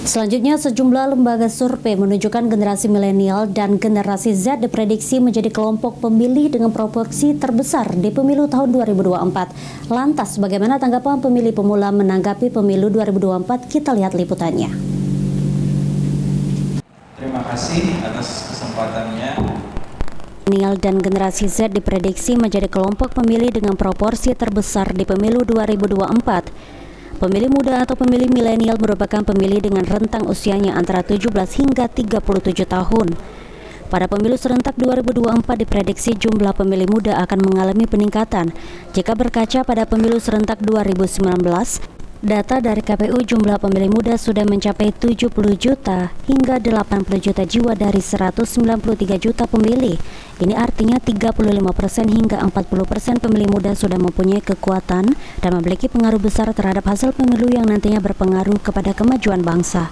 Selanjutnya, sejumlah lembaga survei menunjukkan generasi milenial dan generasi Z diprediksi menjadi kelompok pemilih dengan proporsi terbesar di pemilu tahun 2024. Lantas, bagaimana tanggapan pemilih pemula menanggapi pemilu 2024? Kita lihat liputannya. Terima kasih atas kesempatannya. Milenial dan generasi Z diprediksi menjadi kelompok pemilih dengan proporsi terbesar di pemilu 2024. Pemilih muda atau pemilih milenial merupakan pemilih dengan rentang usianya antara 17 hingga 37 tahun. Pada pemilu serentak 2024 diprediksi jumlah pemilih muda akan mengalami peningkatan. Jika berkaca pada pemilu serentak 2019, data dari KPU jumlah pemilih muda sudah mencapai 70 juta hingga 80 juta jiwa dari 193 juta pemilih. Ini artinya 35% hingga 40% pemilih muda sudah mempunyai kekuatan dan memiliki pengaruh besar terhadap hasil pemilu yang nantinya berpengaruh kepada kemajuan bangsa.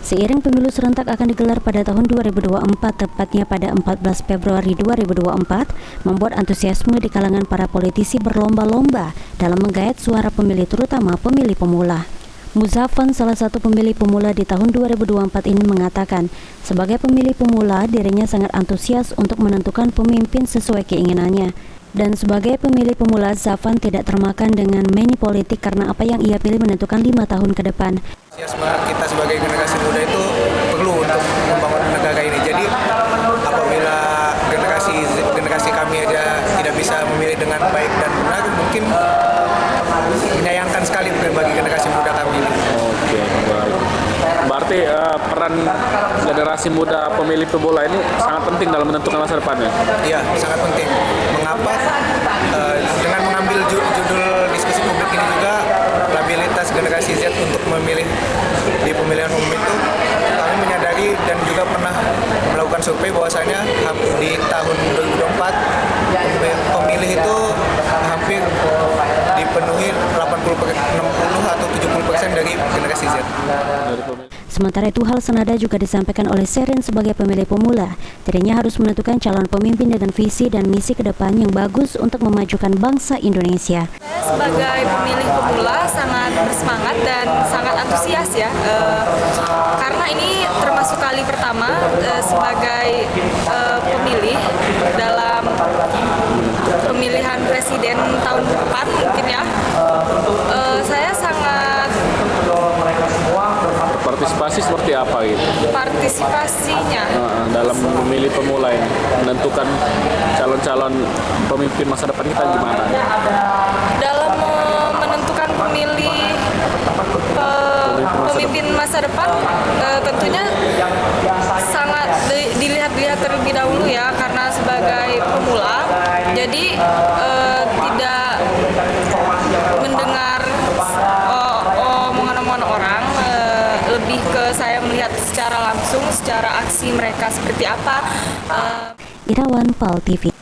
Seiring pemilu serentak akan digelar pada tahun 2024, tepatnya pada 14 Februari 2024, membuat antusiasme di kalangan para politisi berlomba-lomba dalam menggait suara pemilih, terutama pemilih pemula. Muzafan, salah satu pemilih pemula di tahun 2024 ini, mengatakan, sebagai pemilih pemula, dirinya sangat antusias untuk menentukan pemimpin sesuai keinginannya. Dan sebagai pemilih pemula, Zafan tidak termakan dengan money politik karena apa yang ia pilih menentukan 5 tahun ke depan. Kita sebagai generasi muda itu perlu untuk membangun negara ini. Jadi apabila generasi kami aja tidak bisa memilih dengan baik dan benar, mungkin menyayangkan sekali bagi generasi muda kami ini. Oke, baik. Berarti peran generasi muda pemilih pemula ini sangat penting dalam menentukan masa depannya? Iya, sangat penting. Mengapa? Dengan mengambil judul diskusi publik ini juga, labilitas generasi Z untuk memilih di pemilihan umum itu, kami menyadari dan juga pernah melakukan survei bahwasanya di tahun 2024 pemilih itu hampir dipenuhi 60 atau 70% dari generasi Z. Sementara itu, hal senada juga disampaikan oleh Seren sebagai pemilih pemula. Dirinya harus menentukan calon pemimpin dengan visi dan misi ke depan yang bagus untuk memajukan bangsa Indonesia. Saya sebagai pemilih pemula sangat bersemangat dan sangat antusias ya, karena ini termasuk kali pertama sebagai pemilih dalam pemilihan presiden tahun depan mungkin ya. Saya sangat partisipasi seperti apa gitu? Partisipasinya Dalam memilih pemula ini, menentukan calon-calon pemimpin masa depan kita gimana? dalam menentukan pemimpin masa depan, tentunya sangat dilihat terlebih dahulu ya, karena sebagai pemula jadi tidak mendengar omongan-omongan orang, lebih ke saya melihat secara langsung, secara aksi mereka seperti apa. Irawan, PAL TV.